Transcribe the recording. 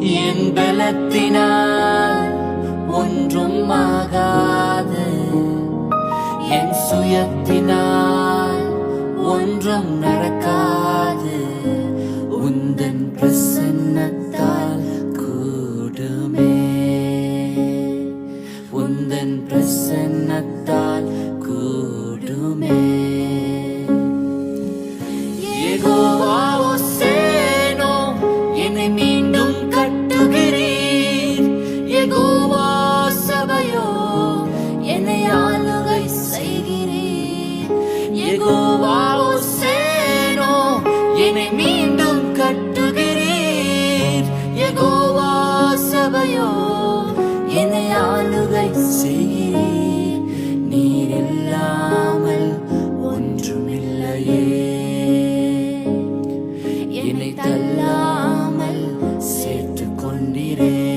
என் பலத்தினால் ஒன்றும் ஆகாது, என் சுயத்தினால் ஒன்றும் நடக்காது. உந்தன் பிரசன்னத்தால் கூடுமே, உந்தன் பிரசன்னத்தால் கூடுமே. யெகோவா ஓசேனோ, என்னை மீண்டும் கட்டுகிறீர். யெகோவா சபையோ, என்னை ஆளுகை செய்கிறீர். யெகோவா ஓசேனோ, என்னை மீண்டும் கட்டுகிறீர். யெகோவா சபையோ, என்னை ஆளுகை செய்கிறீர். நீர் இல்லாமல் ஒன்றுமில்லையே, என்னை தள்ளாமல் சேர்த்து கொண்டீரே.